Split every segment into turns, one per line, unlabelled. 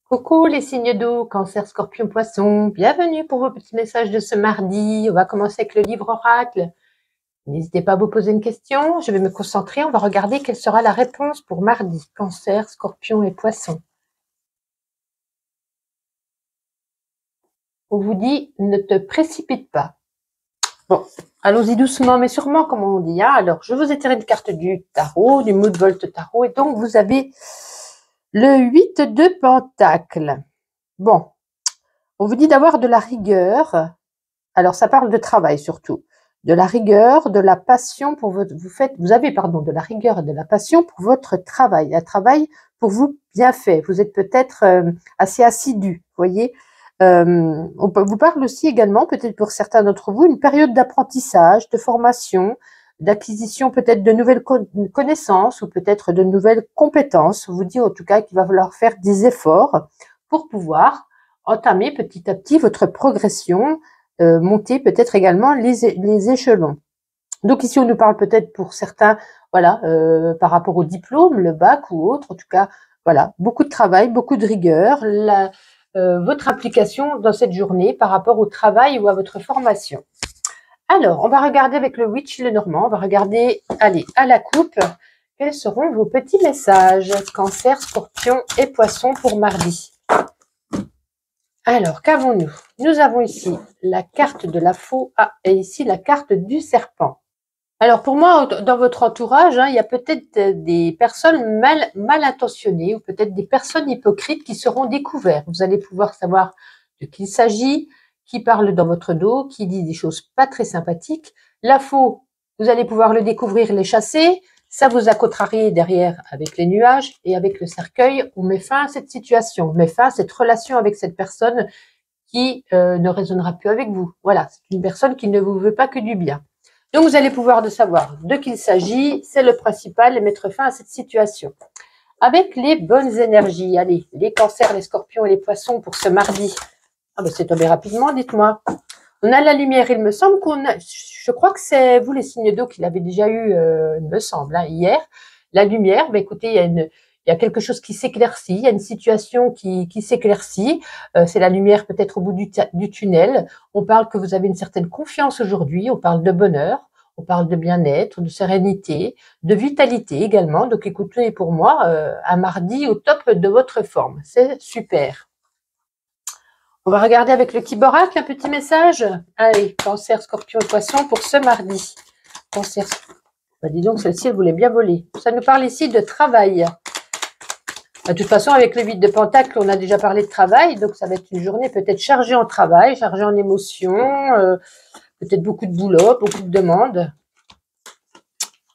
Coucou les signes d'eau, Cancer, Scorpion, Poisson, bienvenue pour vos petits messages de ce mardi. On va commencer avec le livre oracle. N'hésitez pas à vous poser une question, je vais me concentrer, on va regarder quelle sera la réponse pour mardi, Cancer, Scorpion et Poisson. On vous dit, ne te précipite pas. Bon, allons-y doucement mais sûrement, comme on dit. Alors, je vous ai tiré une carte du tarot, du Mood Volt Tarot, et donc vous avez le 8 de Pentacles. Bon, on vous dit d'avoir de la rigueur. Alors, ça parle de travail surtout. De la rigueur, de la passion pour votre, vous avez, de la rigueur et de la passion pour votre travail. Un travail pour vous bien fait. Vous êtes peut-être assez assidu, vous voyez. On vous parle aussi également, peut-être pour certains d'entre vous, une période d'apprentissage, de formation, d'acquisition peut-être de nouvelles connaissances ou peut-être de nouvelles compétences. On vous dit en tout cas qu'il va falloir faire des efforts pour pouvoir entamer petit à petit votre progression, monter peut-être également les échelons. Donc ici, on nous parle peut-être pour certains, voilà, par rapport au diplôme, le bac ou autre, en tout cas, voilà, beaucoup de travail, beaucoup de rigueur, votre implication dans cette journée par rapport au travail ou à votre formation. Alors, on va regarder avec le Witch le Normand, on va regarder, allez, à la coupe, quels seront vos petits messages, Cancer, Scorpion et Poisson pour mardi. Alors, qu'avons-nous? Nous avons ici la carte de la faux et ici la carte du serpent. Alors, pour moi, dans votre entourage, il y a peut-être des personnes mal intentionnées ou peut-être des personnes hypocrites qui seront découvertes. Vous allez pouvoir savoir de qui il s'agit, qui parle dans votre dos, qui dit des choses pas très sympathiques. La faux, vous allez pouvoir le découvrir, les chasser. Ça vous a contrarié derrière avec les nuages et avec le cercueil. On met fin à cette situation, on met fin à cette relation avec cette personne qui ne résonnera plus avec vous. Voilà, c'est une personne qui ne vous veut pas que du bien. Donc, vous allez pouvoir savoir de qui il s'agit, c'est le principal, et mettre fin à cette situation. Avec les bonnes énergies, allez, les cancers, les scorpions et les poissons pour ce mardi. Ah ben c'est tombé rapidement, dites-moi. On a la lumière, il me semble qu'on a, je crois que c'est vous les signes d'eau qui l'avez déjà eu, il me semble, hier. La lumière, ben écoutez, il y a quelque chose qui s'éclaircit, il y a une situation qui s'éclaircit. C'est la lumière peut-être au bout du tunnel. On parle que vous avez une certaine confiance aujourd'hui, on parle de bonheur, on parle de bien-être, de sérénité, de vitalité également. Donc écoutez, pour moi, un mardi au top de votre forme. C'est super. On va regarder avec le Kiborak un petit message. Allez, Cancer, Scorpion et Poisson pour ce mardi. Cancer. Bah, dis donc, celle-ci, elle voulait bien voler. Ça nous parle ici de travail. De toute façon, avec le 8 de Pentacle, on a déjà parlé de travail. Donc, ça va être une journée peut-être chargée en travail, chargée en émotions, peut-être beaucoup de boulot, beaucoup de demandes.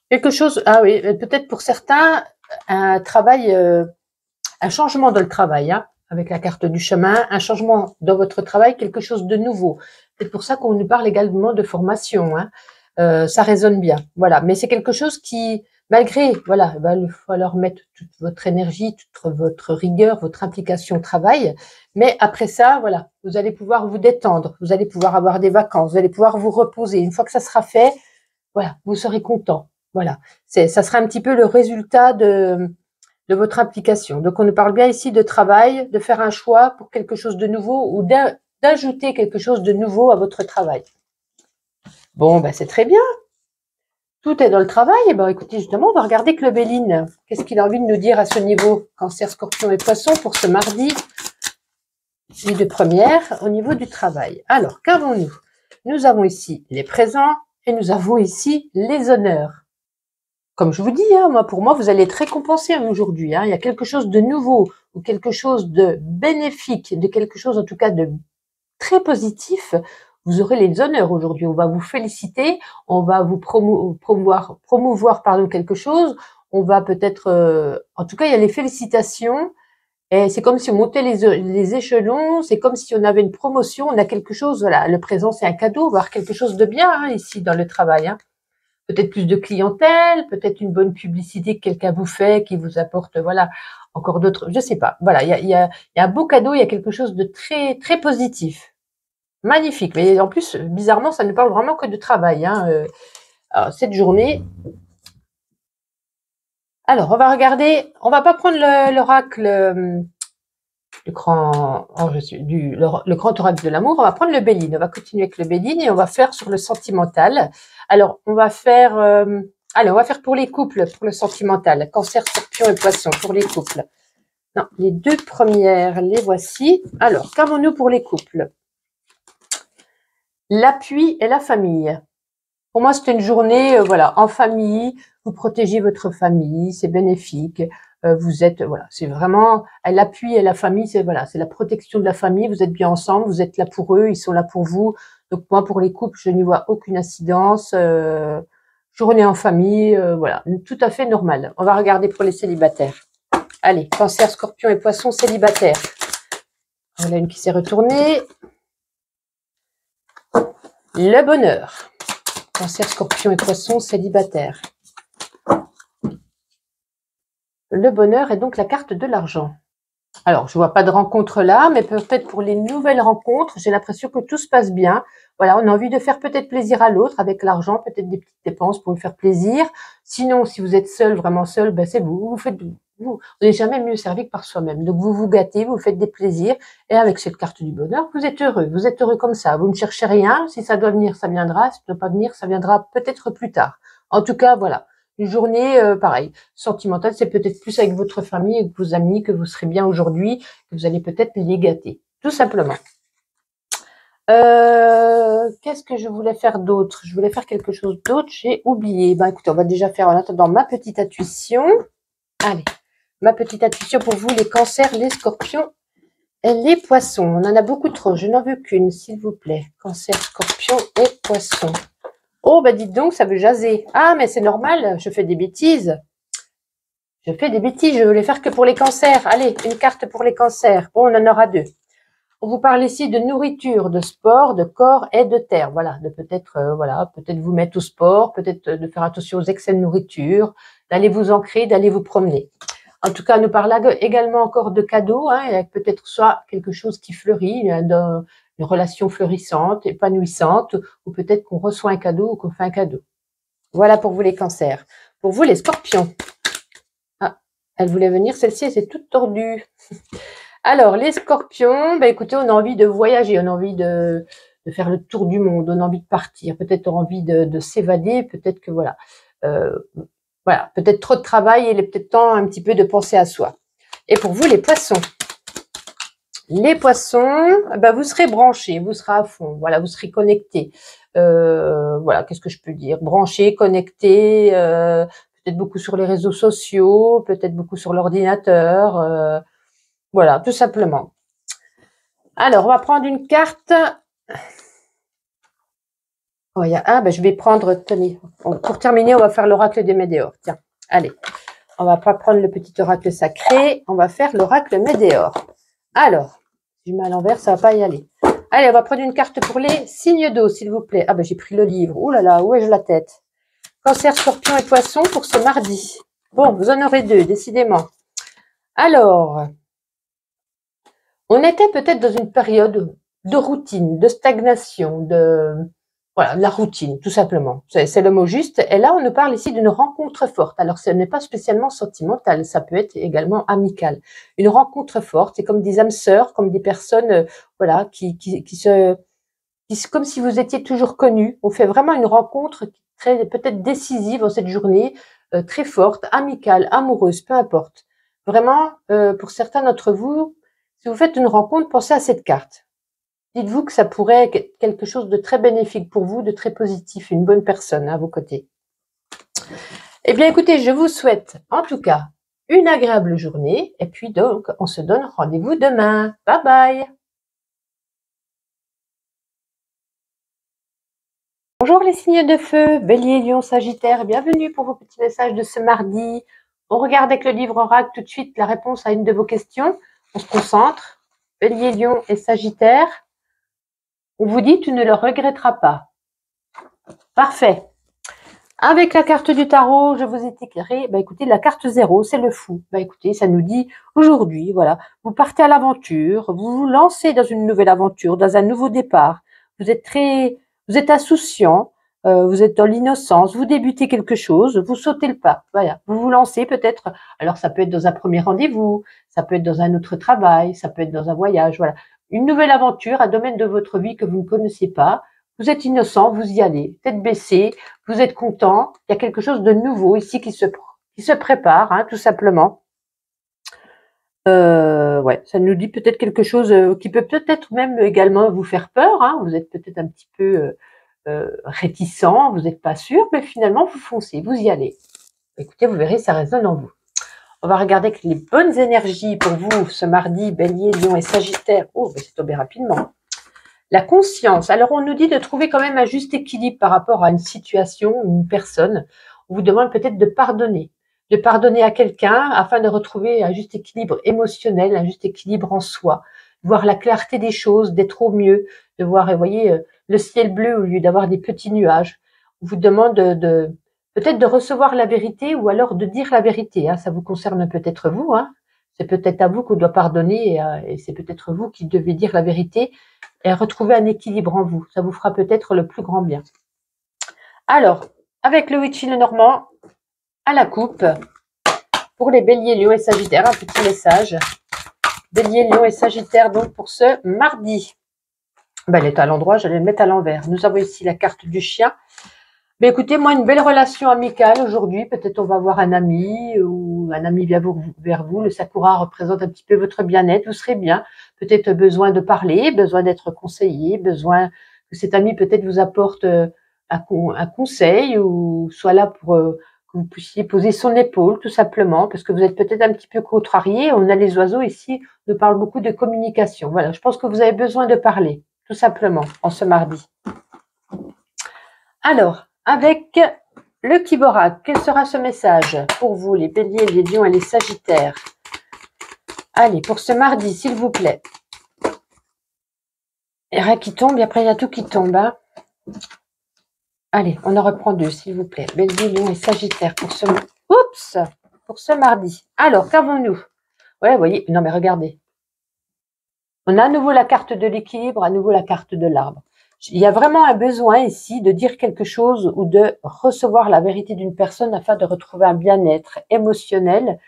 Quelque chose, ah oui, peut-être pour certains, un travail, un changement dans le travail, avec la carte du chemin, un changement dans votre travail, quelque chose de nouveau. C'est pour ça qu'on nous parle également de formation. Ça résonne bien, voilà. Mais c'est quelque chose qui, malgré, voilà, il va falloir mettre toute votre énergie, toute votre rigueur, votre implication au travail. Mais après ça, voilà, vous allez pouvoir vous détendre, vous allez pouvoir avoir des vacances, vous allez pouvoir vous reposer. Une fois que ça sera fait, voilà, vous serez content. Voilà, ça sera un petit peu le résultat de votre implication. Donc, on nous parle bien ici de travail, de faire un choix pour quelque chose de nouveau ou d'ajouter quelque chose de nouveau à votre travail. Bon, ben c'est très bien. Tout est dans le travail. Et ben, écoutez, justement, on va regarder que le Béline. Qu'est-ce qu'il a envie de nous dire à ce niveau? Cancer, Scorpion et Poisson pour ce mardi de première au niveau du travail. Alors, qu'avons-nous? Nous avons ici les présents et nous avons ici les honneurs. Comme je vous dis, pour moi, vous allez être récompensé aujourd'hui. Il y a quelque chose de nouveau ou quelque chose de bénéfique, de quelque chose en tout cas de très positif. Vous aurez les honneurs aujourd'hui. On va vous féliciter, on va vous promouvoir quelque chose. On va peut-être, en tout cas, il y a les félicitations. Et c'est comme si on montait les échelons. C'est comme si on avait une promotion. On a quelque chose. Voilà, le présent, c'est un cadeau. On va avoir quelque chose de bien ici dans le travail. Peut-être plus de clientèle, peut-être une bonne publicité que quelqu'un vous fait, qui vous apporte, voilà, encore d'autres, je sais pas. Voilà, il y a un beau cadeau, il y a quelque chose de très, très positif. Magnifique. Mais en plus, bizarrement, ça ne parle vraiment que de travail, alors, cette journée. Alors, on va regarder, on va pas prendre l'oracle le grand oracle de l'amour. On va prendre le Béline. On va continuer avec le Béline et on va faire sur le sentimental. Alors, on va faire... allez, on va faire pour les couples, pour le sentimental. Cancer, Scorpion et Poisson, pour les couples. Non, les deux premières, les voici. Alors, qu'avons-nous pour les couples? L'appui et la famille. Pour moi, c'était une journée, voilà, en famille. Vous protégez votre famille, c'est bénéfique. Vous êtes, voilà, c'est vraiment l'appui et la famille, c'est voilà, c'est la protection de la famille. Vous êtes bien ensemble, vous êtes là pour eux, ils sont là pour vous. Donc moi, pour les couples, je n'y vois aucune incidence. Journée en famille, voilà, tout à fait normal. On va regarder pour les célibataires. Allez, Cancer, Scorpion et Poisson célibataires. Voilà une qui s'est retournée. Le bonheur. Cancer, Scorpion et Poisson célibataires. Le bonheur est donc la carte de l'argent. Alors, je vois pas de rencontre là, mais peut-être pour les nouvelles rencontres, j'ai l'impression que tout se passe bien. Voilà, on a envie de faire peut-être plaisir à l'autre avec l'argent, peut-être des petites dépenses pour lui faire plaisir. Sinon, si vous êtes seul, vraiment seul, ben c'est vous. Vous n'êtes jamais mieux servi que par soi-même. Donc, vous vous gâtez, vous faites des plaisirs. Et avec cette carte du bonheur, vous êtes heureux. Vous êtes heureux comme ça. Vous ne cherchez rien. Si ça doit venir, ça viendra. Si ça ne doit pas venir, ça viendra peut-être plus tard. En tout cas, voilà. Une journée, pareil, sentimentale, c'est peut-être plus avec votre famille et vos amis que vous serez bien aujourd'hui, que vous allez peut-être les gâter, tout simplement. Qu'est-ce que je voulais faire d'autre? Je voulais faire quelque chose d'autre, j'ai oublié. Ben écoutez, on va déjà faire en attendant ma petite intuition. Allez, ma petite intuition pour vous, les cancers, les scorpions et les poissons. On en a beaucoup trop, je n'en veux qu'une, s'il vous plaît. Cancer, scorpion et poissons. Oh, bah dites donc, ça veut jaser. Ah, mais c'est normal, je fais des bêtises. Je fais des bêtises, je voulais faire que pour les cancers. Allez, une carte pour les cancers. Bon, on en aura deux. On vous parle ici de nourriture, de sport, de corps et de terre. Voilà, de peut-être voilà, peut-être vous mettre au sport, peut-être de faire attention aux excès de nourriture, d'aller vous ancrer, d'aller vous promener. En tout cas, on nous parle également encore de cadeaux, hein, peut-être soit quelque chose qui fleurit, une relation fleurissante, épanouissante, ou peut-être qu'on reçoit un cadeau ou qu'on fait un cadeau. Voilà pour vous les cancers. Pour vous les scorpions. Ah, elle voulait venir, celle-ci, elle s'est toute tordue. Alors, les scorpions, bah, écoutez, on a envie de voyager, on a envie de faire le tour du monde, on a envie de partir, peut-être on a envie de s'évader, peut-être que voilà. Voilà, peut-être trop de travail et il est peut-être temps un petit peu de penser à soi. Et pour vous, les poissons. Les poissons, ben vous serez branchés, vous serez à fond, voilà, vous serez connectés. Voilà, qu'est-ce que je peux dire? Branchés, connectés, peut-être beaucoup sur les réseaux sociaux, peut-être beaucoup sur l'ordinateur. Voilà, tout simplement. Alors, on va prendre une carte. Oh, ben, je vais prendre, tenez, pour terminer, on va faire l'oracle des Médéors. Tiens, allez, on va pas prendre le petit oracle sacré, on va faire l'oracle Médéor. Alors, si je mets à l'envers, ça va pas y aller. Allez, on va prendre une carte pour les signes d'eau, s'il vous plaît. Ah ben, j'ai pris le livre. Ouh là là, où ai-je la tête? Cancer, Scorpion et Poisson pour ce mardi. Bon, vous en aurez deux, décidément. Alors, on était peut-être dans une période de routine, de stagnation, voilà, la routine, tout simplement. C'est le mot juste. Et là, on nous parle ici d'une rencontre forte. Alors, ce n'est pas spécialement sentimental, ça peut être également amical. Une rencontre forte, c'est comme des âmes sœurs, comme des personnes, voilà, comme si vous étiez toujours connus. On fait vraiment une rencontre très, peut-être décisive en cette journée, très forte, amicale, amoureuse, peu importe. Vraiment, pour certains d'entre vous, si vous faites une rencontre, pensez à cette carte. Dites-vous que ça pourrait être quelque chose de très bénéfique pour vous, de très positif, une bonne personne à vos côtés. Eh bien, écoutez, je vous souhaite en tout cas une agréable journée. Et puis donc, on se donne rendez-vous demain. Bye bye. Bonjour les signes de feu, Bélier, Lion, Sagittaire. Bienvenue pour vos petits messages de ce mardi. On regarde avec le livre oracle tout de suite la réponse à une de vos questions. On se concentre. Bélier, Lion et Sagittaire. On vous dit, tu ne le regretteras pas. Parfait. Avec la carte du tarot, je vous ai éclairé, bah écoutez, la carte 0, c'est le fou. Bah écoutez, ça nous dit, aujourd'hui, voilà, vous partez à l'aventure, vous vous lancez dans une nouvelle aventure, dans un nouveau départ. Vous êtes insouciant, vous êtes dans l'innocence, vous débutez quelque chose, vous sautez le pas, voilà, vous vous lancez peut-être, alors ça peut être dans un premier rendez-vous, ça peut être dans un autre travail, ça peut être dans un voyage, voilà. Une nouvelle aventure, un domaine de votre vie que vous ne connaissez pas, vous êtes innocent, vous y allez, tête baissée, vous êtes content, il y a quelque chose de nouveau ici qui se prépare, hein, tout simplement. Ouais, ça nous dit peut-être quelque chose qui peut peut-être même également vous faire peur, hein, vous êtes peut-être un petit peu réticent, vous n'êtes pas sûr, mais finalement vous foncez, vous y allez. Écoutez, vous verrez, ça résonne en vous. On va regarder que les bonnes énergies pour vous ce mardi, Bélier, Lion et Sagittaire. Oh, c'est tombé rapidement. La conscience. Alors, on nous dit de trouver quand même un juste équilibre par rapport à une situation, une personne. On vous demande peut-être de pardonner à quelqu'un afin de retrouver un juste équilibre émotionnel, un juste équilibre en soi, de voir la clarté des choses, d'être au mieux, de voir, vous voyez, le ciel bleu au lieu d'avoir des petits nuages. On vous demande peut-être de recevoir la vérité ou alors de dire la vérité. Hein. Ça vous concerne peut-être vous. Hein. C'est peut-être à vous qu'on doit pardonner et c'est peut-être vous qui devez dire la vérité et retrouver un équilibre en vous. Ça vous fera peut-être le plus grand bien. Alors, avec le Witchy Lenormand, à la coupe, pour les Béliers, Lions et Sagittaires, un petit message. Béliers, Lions et Sagittaires, donc pour ce mardi. Ben, elle est à l'endroit, j'allais le mettre à l'envers. Nous avons ici la carte du chien. Mais écoutez, moi, une belle relation amicale aujourd'hui. Peut-être on va voir un ami ou un ami vient vers vous. Le Sakura représente un petit peu votre bien-être. Vous serez bien. Peut-être besoin de parler, besoin d'être conseillé, besoin que cet ami peut-être vous apporte un conseil ou soit là pour que vous puissiez poser son épaule tout simplement parce que vous êtes peut-être un petit peu contrarié. On a les oiseaux ici, on nous parle beaucoup de communication. Voilà, je pense que vous avez besoin de parler tout simplement en ce mardi. Alors, avec le Kiborak, quel sera ce message pour vous, les Béliers, les Lions et les Sagittaires? Allez, pour ce mardi, s'il vous plaît. Il y a rien qui tombe, et après il y a tout qui tombe. Hein. Allez, on en reprend deux, s'il vous plaît. Béliers, Lions et Sagittaires pour ce mardi. Alors, qu'avons-nous? Ouais, vous voyez, non mais regardez. On a à nouveau la carte de l'équilibre, à nouveau la carte de l'arbre. Il y a vraiment un besoin ici de dire quelque chose ou de recevoir la vérité d'une personne afin de retrouver un bien-être émotionnel,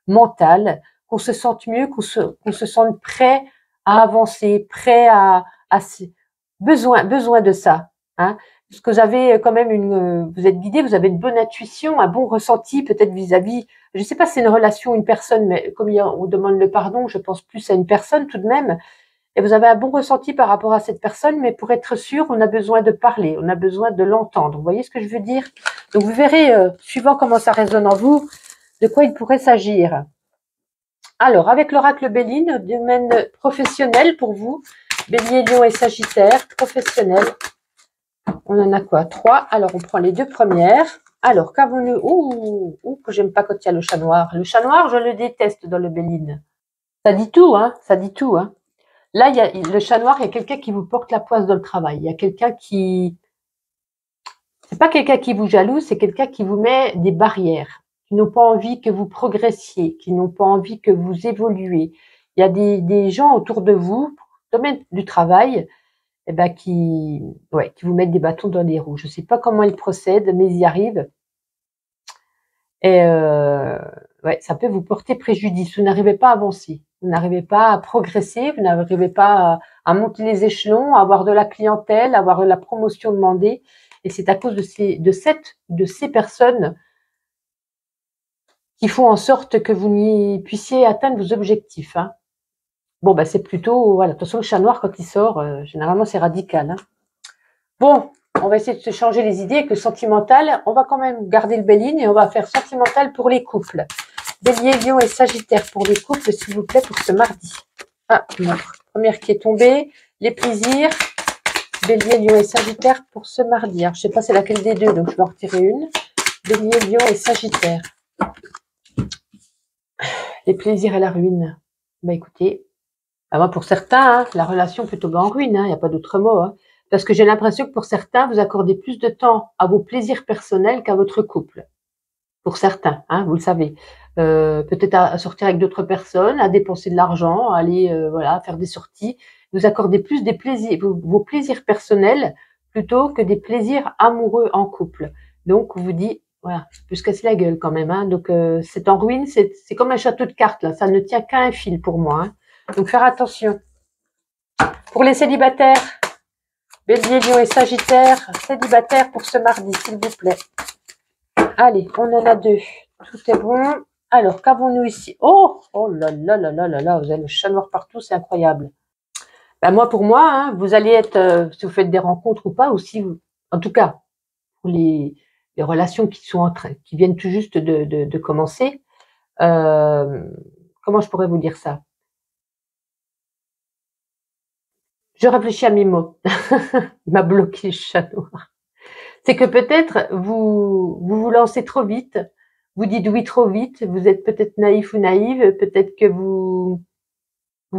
mental, qu'on se sente mieux, qu'on se sente prêt à avancer, prêt à besoin de ça. Hein. Parce que vous avez quand même vous êtes guidé, vous avez une bonne intuition, un bon ressenti peut-être vis-à-vis, je ne sais pas si c'est une relation, une personne, mais comme on demande le pardon, je pense plus à une personne tout de même. Et vous avez un bon ressenti par rapport à cette personne, mais pour être sûr, on a besoin de parler, on a besoin de l'entendre. Vous voyez ce que je veux dire? Donc vous verrez, suivant comment ça résonne en vous, de quoi il pourrait s'agir. Alors, avec l'oracle Béline, domaine professionnel pour vous, Bélier, Lion et Sagittaire, professionnel. On en a quoi? 3. Alors, on prend les deux premières. Alors, qu'avons-nous? Que j'aime pas quand il y a le chat noir. Le chat noir, je le déteste dans le Béline. Ça dit tout, hein? Ça dit tout, hein? Là, il y a le chat noir, il y a quelqu'un qui vous porte la poisse dans le travail. Il y a quelqu'un qui... C'est pas quelqu'un qui vous jalouse, c'est quelqu'un qui vous met des barrières, qui n'ont pas envie que vous progressiez, qui n'ont pas envie que vous évoluiez. Il y a des gens autour de vous, domaine du travail, eh ben, qui vous mettent des bâtons dans les roues. Je ne sais pas comment ils procèdent, mais ils y arrivent. Et ça peut vous porter préjudice. Vous n'arrivez pas à avancer. Vous n'arrivez pas à progresser, vous n'arrivez pas à monter les échelons, à avoir de la clientèle, à avoir de la promotion demandée. Et c'est à cause de ces personnes qui font en sorte que vous n'y puissiez atteindre vos objectifs. Hein. Bon, ben c'est plutôt, voilà, de toute façon, le chat noir, quand il sort, généralement, c'est radical. Hein. Bon, on va essayer de se changer les idées avec le sentimental. On va quand même garder le Béline et on va faire sentimental pour les couples. Bélier, Lion et Sagittaire pour les couples, s'il vous plaît, pour ce mardi. Ah, non. Première qui est tombée. Les plaisirs. Bélier, Lion et Sagittaire pour ce mardi. Alors, je ne sais pas c'est laquelle des deux, donc je vais en retirer une. Bélier, Lion et Sagittaire. Les plaisirs et la ruine. Bah écoutez, moi pour certains, hein, la relation peut tomber en ruine, il n'y a pas d'autre mot. Hein, parce que j'ai l'impression que pour certains, vous accordez plus de temps à vos plaisirs personnels qu'à votre couple. Pour certains, hein, vous le savez. Peut-être à sortir avec d'autres personnes, à dépenser de l'argent, à aller faire des sorties. Vous accordez plus des plaisirs, vos plaisirs personnels plutôt que des plaisirs amoureux en couple. Donc, on vous dit, voilà, je peux se casser la gueule quand même. Hein. Donc, c'est en ruine, c'est comme un château de cartes, là. Ça ne tient qu'à un fil pour moi. Hein. Donc, faire attention. Pour les célibataires, Bélier, Lion et Sagittaire, célibataires pour ce mardi, s'il vous plaît. Allez, on en a 2. Tout est bon. Alors, qu'avons-nous ici? Oh, oh là là là là là là, vous avez le chat noir partout, c'est incroyable. Ben moi, pour moi, hein, vous allez être, si vous faites des rencontres ou pas, ou si vous, en tout cas, pour les relations qui sont en train, qui viennent tout juste de commencer, comment je pourrais vous dire ça? Je réfléchis à mes mots. Il m'a bloqué le chat noir. C'est que peut-être vous lancez trop vite, vous dites oui trop vite, vous êtes peut-être naïf ou naïve, peut-être que vous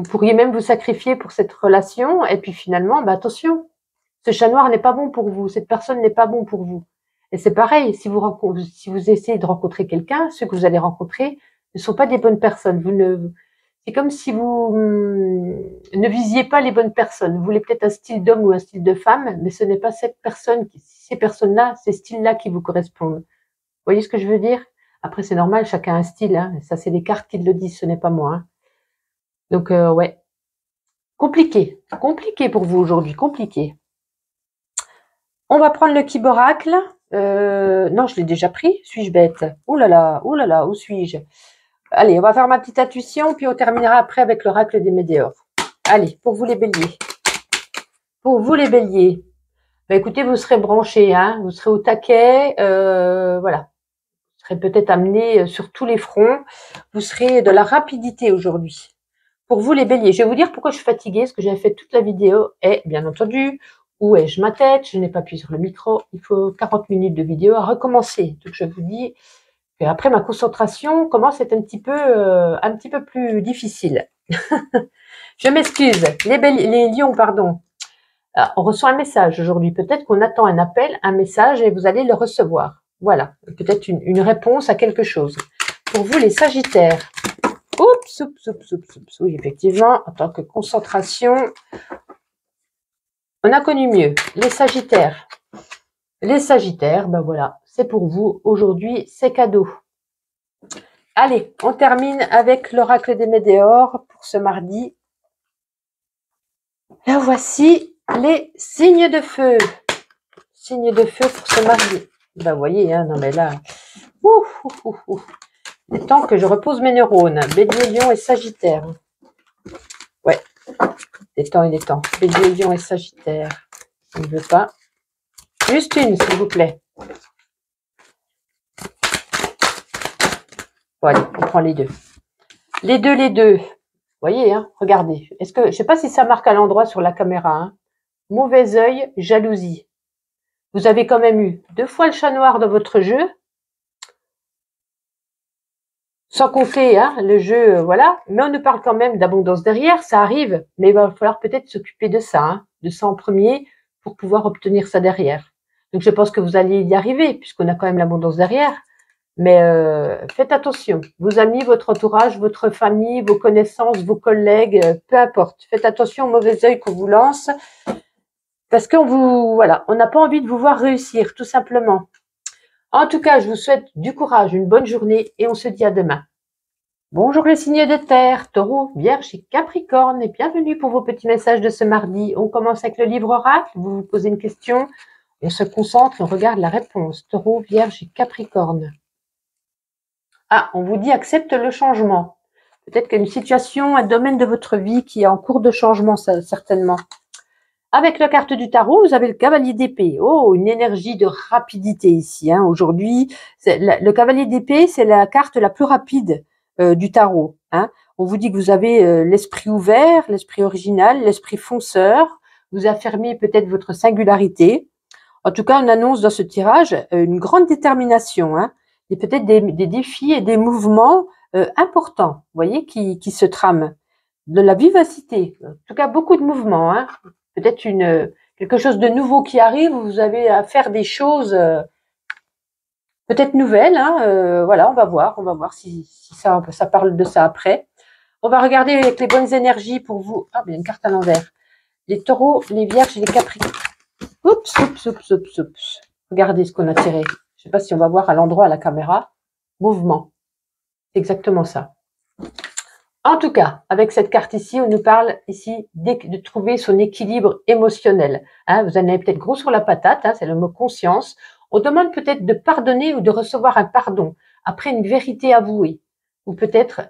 pourriez même vous sacrifier pour cette relation, et puis finalement, bah attention, ce chat noir n'est pas bon pour vous, cette personne n'est pas bon pour vous. Et c'est pareil, si vous essayez de rencontrer quelqu'un, ceux que vous allez rencontrer ne sont pas des bonnes personnes. C'est comme si vous ne visiez pas les bonnes personnes. Vous voulez peut-être un style d'homme ou un style de femme, mais ce n'est pas ces personnes-là, ces styles-là qui vous correspondent. Vous voyez ce que je veux dire? Après, c'est normal, chacun a un style. Hein. Ça, c'est les cartes qui le disent, ce n'est pas moi. Hein. Donc, ouais. Compliqué. Compliqué pour vous aujourd'hui. Compliqué. On va prendre le Kiboracle. Non, je l'ai déjà pris. Suis-je bête? Ouh là là, où suis-je? Allez, on va faire ma petite intuition, puis on terminera après avec l'oracle des météores. Allez, pour vous les béliers. Pour vous les béliers. Bah, écoutez, vous serez branchés, hein, vous serez au taquet, voilà. Vous serez peut-être amené sur tous les fronts. Vous serez de la rapidité aujourd'hui. Pour vous les béliers, je vais vous dire pourquoi je suis fatiguée, ce que j'ai fait toute la vidéo est, bien entendu, où ai-je ma tête? Je n'ai pas appuyé sur le micro. Il faut 40 minutes de vidéo à recommencer. Donc je vous dis que après ma concentration commence à être un petit peu plus difficile. Je m'excuse. Les lions, pardon. Alors, on reçoit un message aujourd'hui. Peut-être qu'on attend un appel, un message et vous allez le recevoir. Voilà. Peut-être une réponse à quelque chose. Pour vous les sagittaires. Oups, oups, oups, oups, oups. Oui, effectivement, en tant que concentration, on a connu mieux. Les sagittaires. Les sagittaires, ben voilà, c'est pour vous. Aujourd'hui, c'est cadeau. Allez, on termine avec l'oracle des météores pour ce mardi. Là, voici les signes de feu. Signes de feu pour ce mardi. Ben, vous voyez, hein, non mais là, il est temps que je repose mes neurones. Bélier, Lion et Sagittaire. Ouais, il est temps. Bélier, Lion et Sagittaire. On ne veut pas. Juste une, s'il vous plaît. Bon, allez, on prend les deux. Les deux. Vous voyez, hein, regardez. Est-ce que, je sais pas si ça marque à l'endroit sur la caméra, hein. Mauvais œil, jalousie. Vous avez quand même eu 2 fois le chat noir dans votre jeu. Sans compter, hein, le jeu, voilà. Mais on nous parle quand même d'abondance derrière, ça arrive. Mais il va falloir peut-être s'occuper de ça, hein, de ça en premier, pour pouvoir obtenir ça derrière. Donc je pense que vous allez y arriver, puisqu'on a quand même l'abondance derrière. Mais faites attention. Vos amis, votre entourage, votre famille, vos connaissances, vos collègues, peu importe. Faites attention au mauvais œil qu'on vous lance. Parce qu'on voilà, on n'a pas envie de vous voir réussir, tout simplement. En tout cas, je vous souhaite du courage, une bonne journée et on se dit à demain. Bonjour les signes de terre, Taureau, Vierge et Capricorne et bienvenue pour vos petits messages de ce mardi. On commence avec le livre oracle, vous vous posez une question, on se concentre et on regarde la réponse. Taureau, Vierge et Capricorne. Ah, on vous dit accepte le changement. Peut-être qu'une situation, un domaine de votre vie qui est en cours de changement, certainement. Avec la carte du tarot, vous avez le cavalier d'épée. Oh, une énergie de rapidité ici. Hein. Aujourd'hui, le cavalier d'épée, c'est la carte la plus rapide du tarot. Hein. On vous dit que vous avez l'esprit ouvert, l'esprit original, l'esprit fonceur. Vous affirmez peut-être votre singularité. En tout cas, on annonce dans ce tirage une grande détermination. Hein. Et peut-être des défis et des mouvements importants, vous voyez, qui se trament. De la vivacité. En tout cas, beaucoup de mouvements. Hein. Peut-être quelque chose de nouveau qui arrive, vous avez à faire des choses peut-être nouvelles. Hein, voilà, on va voir si ça parle de ça après. On va regarder avec les bonnes énergies pour vous. Ah, il y a une carte à l'envers. Les taureaux, les vierges et les capricornes. Oups, oups, oups, oups, oups. Regardez ce qu'on a tiré. Je ne sais pas si on va voir à l'endroit à la caméra. Mouvement. C'est exactement ça. En tout cas, avec cette carte ici, on nous parle ici de trouver son équilibre émotionnel. Hein, vous en avez peut-être gros sur la patate, hein, c'est le mot conscience. On demande peut-être de pardonner ou de recevoir un pardon après une vérité avouée. Ou peut-être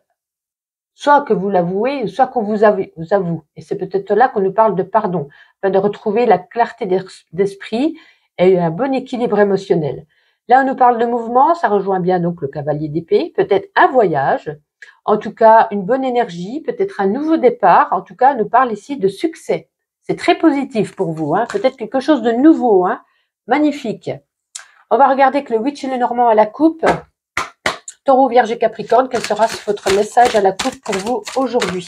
soit que vous l'avouez, soit qu'on vous avoue. Et c'est peut-être là qu'on nous parle de pardon, afin de retrouver la clarté d'esprit et un bon équilibre émotionnel. Là, on nous parle de mouvement, ça rejoint bien donc le cavalier d'épée, peut-être un voyage, en tout cas une bonne énergie, peut-être un nouveau départ, en tout cas, on nous parle ici de succès. C'est très positif pour vous, hein, peut-être quelque chose de nouveau, hein, magnifique. On va regarder que le Witch et le Normand à la coupe. Taureau, Vierge et Capricorne, quel sera votre message à la coupe pour vous aujourd'hui?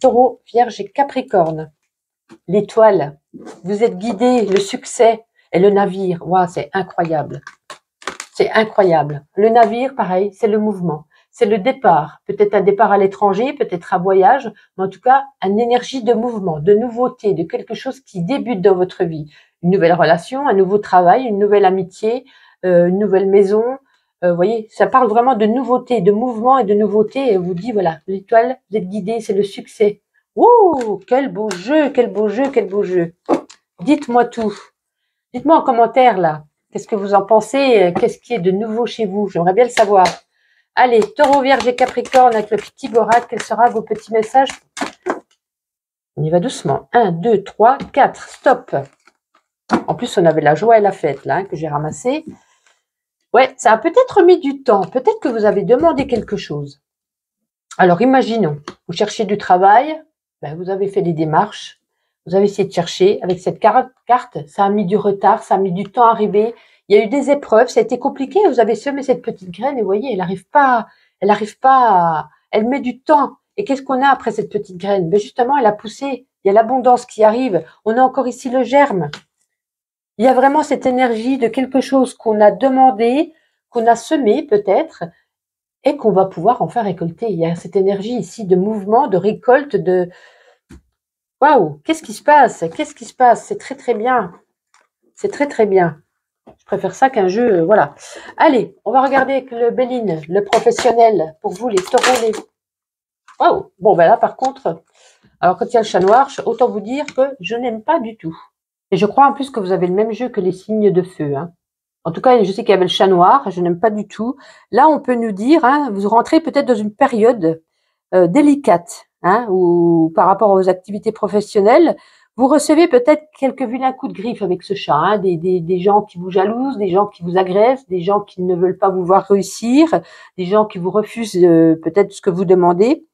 Taureau, Vierge et Capricorne. L'étoile, vous êtes guidé, le succès et le navire. Waouh, c'est incroyable. C'est incroyable. Le navire, pareil, c'est le mouvement. C'est le départ. Peut-être un départ à l'étranger, peut-être un voyage, mais en tout cas, une énergie de mouvement, de nouveauté, de quelque chose qui débute dans votre vie. Une nouvelle relation, un nouveau travail, une nouvelle amitié, une nouvelle maison. Vous voyez, ça parle vraiment de nouveauté, de mouvement et de nouveauté. Et on vous dit, voilà, l'étoile, vous êtes guidé, c'est le succès. Ouh, quel beau jeu, quel beau jeu, quel beau jeu. Dites-moi tout. Dites-moi en commentaire, là. Qu'est-ce que vous en pensez? Qu'est-ce qui est de nouveau chez vous? J'aimerais bien le savoir. Allez, Taureau, Vierge et Capricorne avec le petit borac. Quels seront vos petits messages? On y va doucement. 1, 2, 3, 4. Stop. En plus, on avait la joie et la fête, là, hein, que j'ai ramassé. Ouais, ça a peut-être mis du temps. Peut-être que vous avez demandé quelque chose. Alors, imaginons, vous cherchez du travail, ben, vous avez fait des démarches, vous avez essayé de chercher. Avec cette carte, ça a mis du retard, ça a mis du temps à arriver. Il y a eu des épreuves, ça a été compliqué. Vous avez semé cette petite graine et vous voyez, elle met du temps. Et qu'est-ce qu'on a après cette petite graine? Ben justement, elle a poussé. Il y a l'abondance qui arrive. On a encore ici le germe. Il y a vraiment cette énergie de quelque chose qu'on a demandé, qu'on a semé peut-être, et qu'on va pouvoir enfin récolter. Il y a cette énergie ici de mouvement, de récolte, de... Waouh, qu'est-ce qui se passe? Qu'est-ce qui se passe? C'est très très bien. C'est très très bien. Je préfère ça qu'un jeu, voilà. Allez, on va regarder avec le Béline, le professionnel, pour vous les taureaux, les... Waouh, bon ben là par contre, alors quand il y a le chat noir, autant vous dire que je n'aime pas du tout. Et je crois en plus que vous avez le même jeu que les signes de feu. Hein. En tout cas, je sais qu'il y avait le chat noir, je n'aime pas du tout. Là, on peut nous dire, hein, vous rentrez peut-être dans une période délicate, hein, ou par rapport aux activités professionnelles, vous recevez peut-être quelques vilains coups de griffe avec ce chat, hein, des gens qui vous jalousent, des gens qui vous agressent, des gens qui ne veulent pas vous voir réussir, des gens qui vous refusent peut-être ce que vous demandez.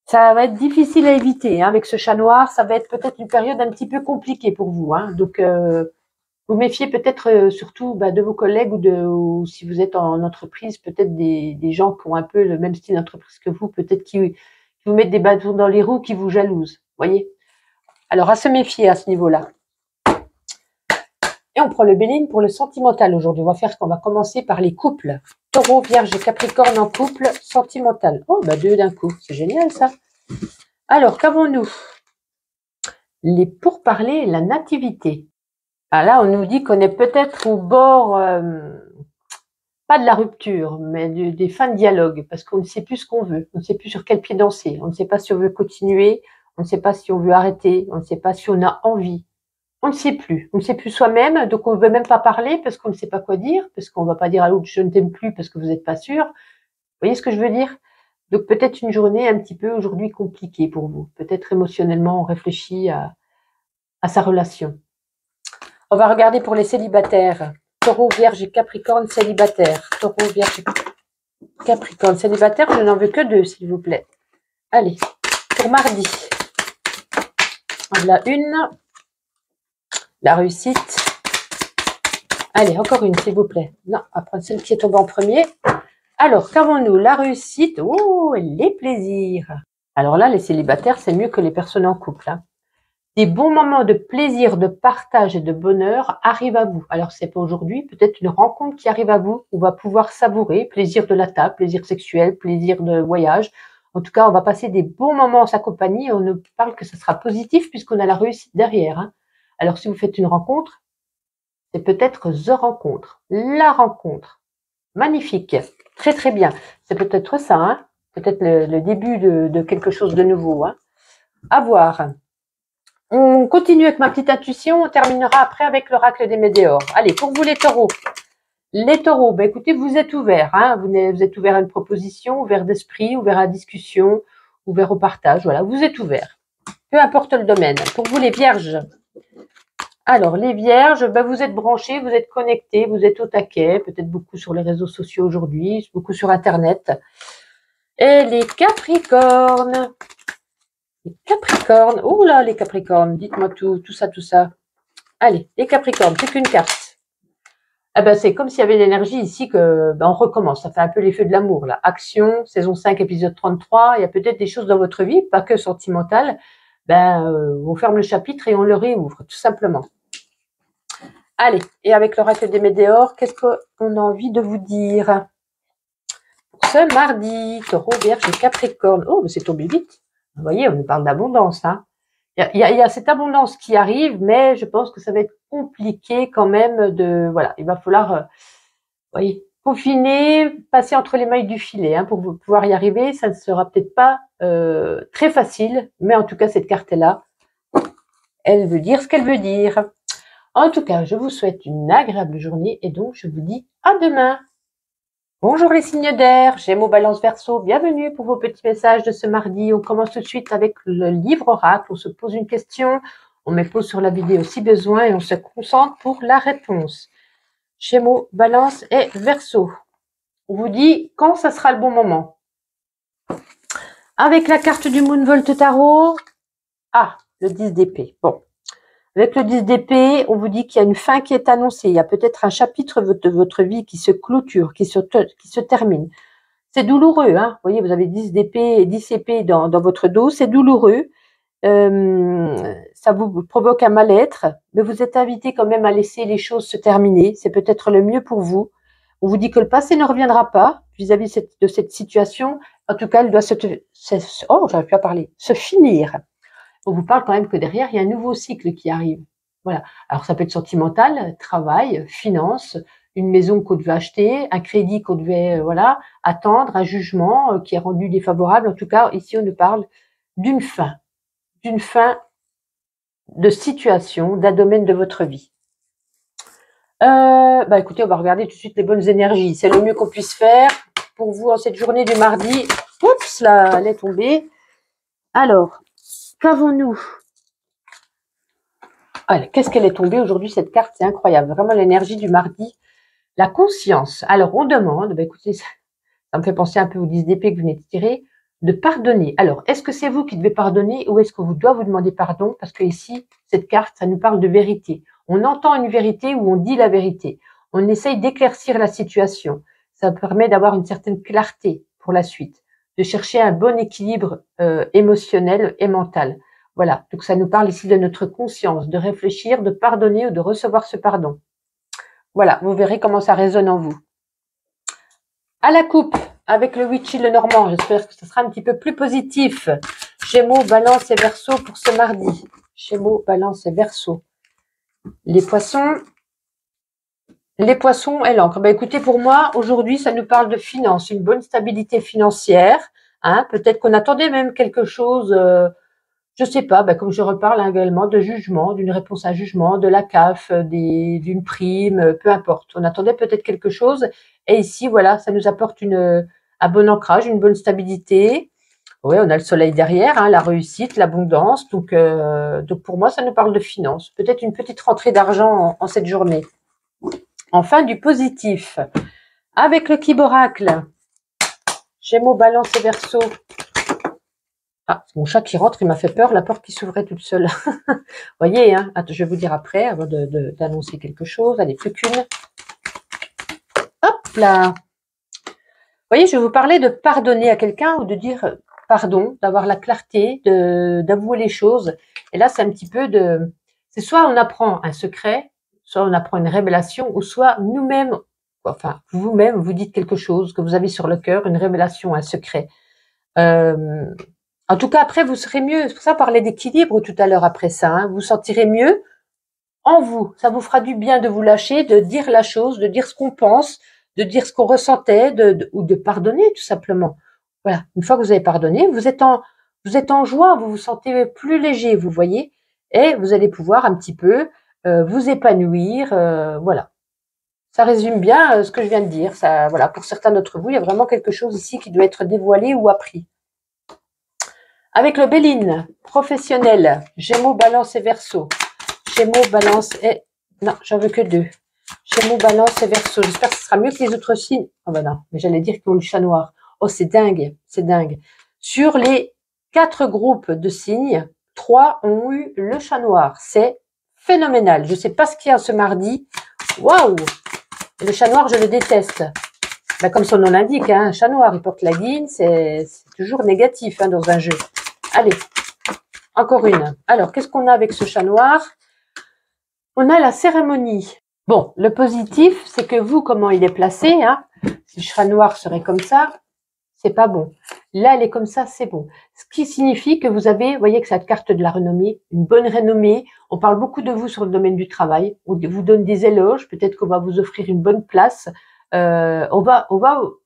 Ça va être difficile à éviter, hein, avec ce chat noir, ça va être peut-être une période un petit peu compliquée pour vous. Hein. Donc, vous méfiez peut-être surtout de vos collègues ou si vous êtes en entreprise, peut-être des gens qui ont un peu le même style d'entreprise que vous, peut-être qui vous mettent des bâtons dans les roues, qui vous jalousent. Voyez. Alors, à se méfier à ce niveau-là. Et on prend le Béline pour le sentimental aujourd'hui. On va commencer par les couples. Taureau, Vierge et Capricorne en couple sentimental. Oh, deux d'un coup. C'est génial, ça. Alors, qu'avons-nous? Les pourparlers et la nativité. Ah, là, on nous dit qu'on est peut-être au bord, pas de la rupture, mais des fins de dialogue, parce qu'on ne sait plus ce qu'on veut. On ne sait plus sur quel pied danser. On ne sait pas si on veut continuer. On ne sait pas si on veut arrêter. On ne sait pas si on a envie. On ne sait plus. On ne sait plus soi-même, donc on ne veut même pas parler parce qu'on ne sait pas quoi dire, parce qu'on ne va pas dire à l'autre je ne t'aime plus parce que vous n'êtes pas sûr. Vous voyez ce que je veux dire? Donc peut-être une journée un petit peu aujourd'hui compliquée pour vous. Peut-être émotionnellement on réfléchit à sa relation. On va regarder pour les célibataires. Taureau, Vierge et Capricorne célibataire. Taureau, Vierge et Capricorne célibataire, je n'en veux que 2 s'il vous plaît. Allez, pour mardi. Voilà une. La réussite. Allez, encore une, s'il vous plaît. Non, on va prendre celle qui est tombée en premier. Alors, qu'avons-nous? La réussite. Oh, les plaisirs. Alors là, les célibataires, c'est mieux que les personnes en couple. Hein. Des bons moments de plaisir, de partage et de bonheur arrivent à vous. Alors, c'est pas aujourd'hui, peut-être une rencontre qui arrive à vous. On va pouvoir savourer plaisir de la table, plaisir sexuel, plaisir de voyage. En tout cas, on va passer des bons moments en sa compagnie. On ne parle que ça sera positif puisqu'on a la réussite derrière. Hein. Alors, si vous faites une rencontre, c'est peut-être the rencontre, la rencontre. Magnifique, très très bien. C'est peut-être ça, hein, peut-être le début de quelque chose de nouveau. Hein. À voir. On continue avec ma petite intuition, on terminera après avec l'oracle des météores. Allez, pour vous les taureaux. Les taureaux, ben écoutez, vous êtes ouverts, hein, vous êtes ouverts à une proposition, ouverts d'esprit, ouverts à la discussion, ouverts au partage, voilà, vous êtes ouverts. Peu importe le domaine. Pour vous les vierges, alors les vierges, ben, vous êtes branchés, vous êtes connectés, vous êtes au taquet, peut-être beaucoup sur les réseaux sociaux aujourd'hui, beaucoup sur Internet. Et les capricornes, oh là les capricornes, dites-moi tout ça. Allez, les capricornes, c'est qu'une carte. Eh ben, c'est comme s'il y avait l'énergie ici que ben, on recommence. Ça fait un peu les feux de l'amour là. Action, saison 5, épisode 33. Il y a peut-être des choses dans votre vie, pas que sentimentales. On ferme le chapitre et on le réouvre, tout simplement. Allez, et avec l'oracle des météores, qu'est-ce qu'on a envie de vous dire pour ce mardi, Taureau, Vierge et Capricorne. Oh, mais c'est tombé vite. Vous voyez, on nous parle d'abondance. Hein. Il y a cette abondance qui arrive, mais je pense que ça va être compliqué quand même de... Voilà, il va falloir, voyez, peaufiner, passer entre les mailles du filet hein, pour pouvoir y arriver. Ça ne sera peut-être pas très facile, mais en tout cas, cette carte-là, elle veut dire ce qu'elle veut dire. En tout cas, je vous souhaite une agréable journée et donc je vous dis à demain. Bonjour les signes d'air, Gémeaux, Balance, Verseau, bienvenue pour vos petits messages de ce mardi. On commence tout de suite avec le livre oracle, on se pose une question, on met pause sur la vidéo si besoin et on se concentre pour la réponse. Gémeaux, Balance et Verseau. On vous dit quand ça sera le bon moment. Avec la carte du Moonvolt Tarot, le 10 d'épée. Bon. Avec le 10 d'épée, on vous dit qu'il y a une fin qui est annoncée. Il y a peut-être un chapitre de votre vie qui se clôture, qui se termine. C'est douloureux. Hein. Vous voyez, vous avez 10 d'épée et 10 épées dans votre dos. C'est douloureux. Ça vous provoque un mal-être. Mais vous êtes invité quand même à laisser les choses se terminer. C'est peut-être le mieux pour vous. On vous dit que le passé ne reviendra pas vis-à-vis de cette situation. En tout cas, elle doit se finir. On vous parle quand même que derrière, il y a un nouveau cycle qui arrive. Voilà. Alors, ça peut être sentimental, travail, finance, une maison qu'on devait acheter, un crédit qu'on devait attendre, un jugement qui est rendu défavorable. En tout cas, ici, on nous parle d'une fin de situation, d'un domaine de votre vie. Écoutez, on va regarder tout de suite les bonnes énergies. C'est le mieux qu'on puisse faire pour vous en cette journée du mardi. Oups, là, elle est tombée. Alors, qu'avons-nous? Qu'est-ce qu'elle est tombée aujourd'hui, cette carte? C'est incroyable. Vraiment l'énergie du mardi. La conscience. Alors, on demande, écoutez, ça me fait penser un peu aux 10 d'épée que vous venez de tirer, de pardonner. Alors, est-ce que c'est vous qui devez pardonner ou est-ce que vous doit vous demander pardon? Parce que ici, cette carte, ça nous parle de vérité. On entend une vérité ou on dit la vérité. On essaye d'éclaircir la situation. Ça permet d'avoir une certaine clarté pour la suite, de chercher un bon équilibre émotionnel et mental. Voilà, donc ça nous parle ici de notre conscience, de réfléchir, de pardonner ou de recevoir ce pardon. Voilà, vous verrez comment ça résonne en vous. À la coupe, avec le Witchy le Normand, j'espère que ce sera un petit peu plus positif. Gémeaux, Balance et Verseau pour ce mardi. Gémeaux, Balance et Verseau. Les poissons et l'encre. Écoutez, pour moi, aujourd'hui, ça nous parle de finances, une bonne stabilité financière. Hein, peut-être qu'on attendait même quelque chose... je sais pas, comme je reparle également de jugement, d'une réponse à jugement, de la CAF, d'une prime, peu importe. On attendait peut-être quelque chose. Et ici, voilà, ça nous apporte un bon ancrage, une bonne stabilité. Oui, on a le soleil derrière, hein, la réussite, l'abondance. Donc, pour moi, ça nous parle de finances. Peut-être une petite rentrée d'argent en cette journée. Enfin, du positif. Avec le Kiboracle, Gémeaux, Balance et Verseau. C'est mon chat qui rentre, il m'a fait peur, la porte qui s'ouvrait toute seule. Vous voyez, hein, je vais vous dire après, avant d'annoncer quelque chose. Allez, plus qu'une. Hop là. Vous voyez, je vais vous parler de pardonner à quelqu'un ou de dire pardon, d'avoir la clarté, d'avouer les choses. Et là, c'est un petit peu c'est soit on apprend un secret, soit on apprend une révélation, ou soit nous-mêmes, enfin, vous-même, vous dites quelque chose que vous avez sur le cœur, une révélation, un secret. En tout cas, après, vous serez mieux. C'est pour ça qu'on parlait d'équilibre tout à l'heure après ça. Hein. Vous sentirez mieux en vous. Ça vous fera du bien de vous lâcher, de dire la chose, de dire ce qu'on pense, de dire ce qu'on ressentait, ou de pardonner tout simplement. Voilà. Une fois que vous avez pardonné, vous êtes en joie, vous vous sentez plus léger, vous voyez, et vous allez pouvoir un petit peu vous épanouir. Voilà. Ça résume bien ce que je viens de dire. Ça, voilà. Pour certains d'entre vous, il y a vraiment quelque chose ici qui doit être dévoilé ou appris. Avec le Béline, professionnel, Gémeaux, Balance et Verseau. Gémeaux, Balance et... Non, j'en veux que 2. Gémeaux, Balance et Verseau. J'espère que ce sera mieux que les autres signes. Oh ben non, mais j'allais dire qu'ils ont le chat noir. Oh, c'est dingue, c'est dingue. Sur les 4 groupes de signes, 3 ont eu le chat noir. C'est phénoménal. Je ne sais pas ce qu'il y a ce mardi. Waouh! Le chat noir, je le déteste. Ben, comme son nom l'indique, hein, un chat noir, il porte la guine, c'est toujours négatif hein, dans un jeu. Allez, encore une. Alors, qu'est-ce qu'on a avec ce chat noir? On a la cérémonie. Bon, le positif, c'est que vous, comment il est placé, hein, si le chat noir serait comme ça, c'est pas bon. Là, elle est comme ça, c'est bon. Ce qui signifie que vous avez, vous voyez que cette carte de la renommée, une bonne renommée. On parle beaucoup de vous sur le domaine du travail. On vous donne des éloges. Peut-être qu'on va vous offrir une bonne place. On va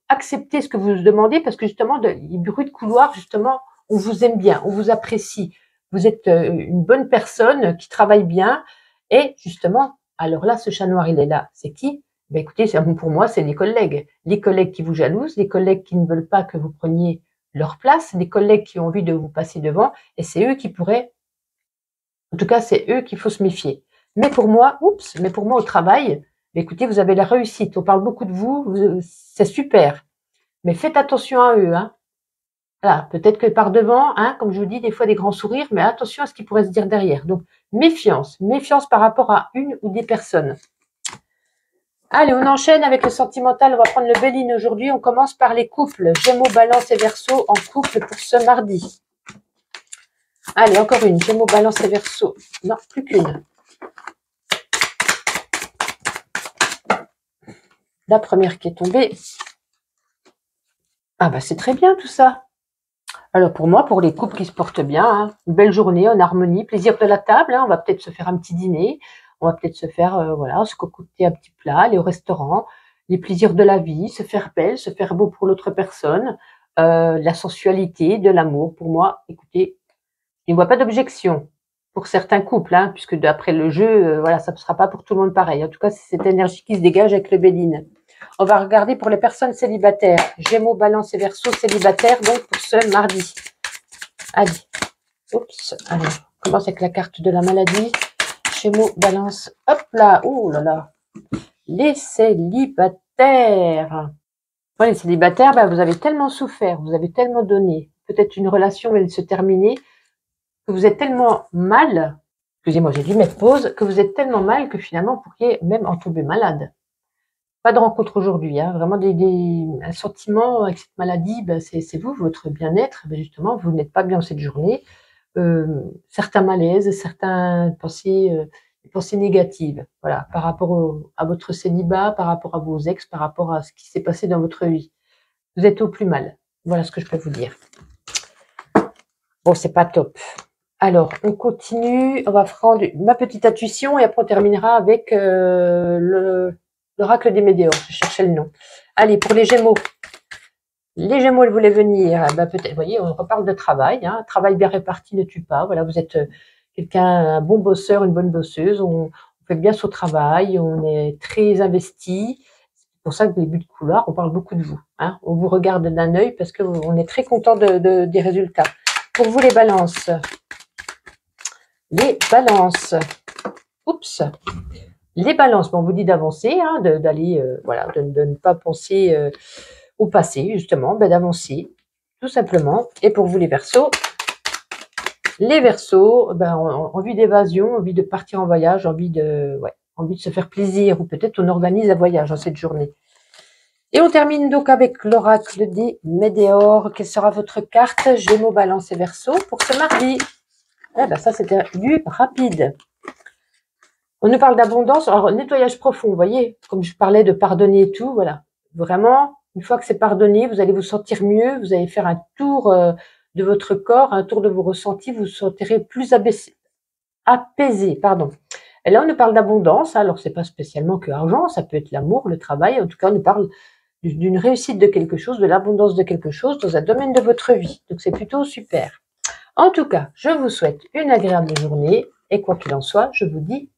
accepter ce que vous demandez parce que justement, les bruits de couloir, justement, on vous aime bien, on vous apprécie. Vous êtes une bonne personne qui travaille bien. Et justement, alors là, ce chat noir, il est là. C'est qui? Ben écoutez, pour moi, c'est les collègues. Les collègues qui vous jalousent, les collègues qui ne veulent pas que vous preniez leur place, les collègues qui ont envie de vous passer devant, et c'est eux qui pourraient, en tout cas, c'est eux qu'il faut se méfier. Mais pour moi, au travail, ben écoutez, vous avez la réussite. On parle beaucoup de vous, c'est super. Mais faites attention à eux, hein. Voilà, peut-être que par devant, hein, comme je vous dis, des fois des grands sourires, mais attention à ce qui pourrait se dire derrière. Donc, méfiance par rapport à une ou des personnes. Allez, on enchaîne avec le sentimental. On va prendre le Béline aujourd'hui. On commence par les couples. Gémeaux, Balance et Verseau en couple pour ce mardi. Allez, encore une. Gémeaux, Balance et Verseau. Non, plus qu'une. La première qui est tombée. Ah bah c'est très bien tout ça. Alors pour moi, pour les couples qui se portent bien, hein, une belle journée en harmonie, plaisir de la table. Hein, on va peut-être se faire un petit dîner. On va peut-être se faire, voilà, se concocter un petit plat, aller au restaurant, les plaisirs de la vie, se faire belle, se faire beau pour l'autre personne, la sensualité, de l'amour. Pour moi, écoutez, je ne vois pas d'objection pour certains couples, hein, puisque d'après le jeu, voilà, ça ne sera pas pour tout le monde pareil. En tout cas, c'est cette énergie qui se dégage avec le Béline. On va regarder pour les personnes célibataires. Gémeaux, Balance et Verseau célibataires, donc pour ce mardi. Allez, oups, allez, on commence avec la carte de la maladie. Gémeaux, Balance, hop là, oh là là. Les célibataires. Bon, les célibataires, ben, vous avez tellement souffert, vous avez tellement donné. Peut-être une relation vient de se terminer, que vous êtes tellement mal, excusez-moi, j'ai dû mettre pause, que vous êtes tellement mal que finalement, vous pourriez même en tomber malade. Pas de rencontre aujourd'hui, hein, vraiment un sentiment avec cette maladie, ben, c'est vous, votre bien-être, ben justement, vous n'êtes pas bien cette journée. Certains malaises, certaines pensées négatives, voilà, par rapport à votre célibat, par rapport à vos ex, par rapport à ce qui s'est passé dans votre vie. Vous êtes au plus mal. Voilà ce que je peux vous dire. Bon, c'est pas top. Alors, on continue. On va prendre ma petite intuition et après on terminera avec l'oracle des météores. Je cherchais le nom. Allez, pour les Gémeaux. Les Gémeaux, elles voulaient venir. Ben, peut-être, vous voyez, on reparle de travail. Hein. Travail bien réparti ne tue pas. Voilà, vous êtes quelqu'un, un bon bosseur, une bonne bosseuse. On fait bien son travail. On est très investi. C'est pour ça que les buts de couloir, on parle beaucoup de vous. Hein. On vous regarde d'un œil parce qu'on est très content des résultats. Pour vous, les balances. Les balances. Oups. Les balances, bon, on vous dit d'avancer, hein, d'aller, voilà, de ne pas penser au passé, justement, ben, d'avancer, tout simplement. Et pour vous, les Verseaux, ben, envie d'évasion, envie de partir en voyage, envie de se faire plaisir, ou peut-être on organise un voyage en cette journée. Et on termine donc avec l'oracle des météores. Quelle sera votre carte? Gémeaux, Balance et Verseau pour ce mardi. Eh ben, ça, c'était du rapide. On nous parle d'abondance. Alors, nettoyage profond, vous voyez, comme je parlais de pardonner et tout, voilà. Vraiment, une fois que c'est pardonné, vous allez vous sentir mieux, vous allez faire un tour de votre corps, un tour de vos ressentis, vous vous sentirez plus apaisé, pardon. Et là, on nous parle d'abondance. Alors, c'est pas spécialement que argent, ça peut être l'amour, le travail. En tout cas, on nous parle d'une réussite de quelque chose, de l'abondance de quelque chose dans un domaine de votre vie. Donc, c'est plutôt super. En tout cas, je vous souhaite une agréable journée et quoi qu'il en soit, je vous dis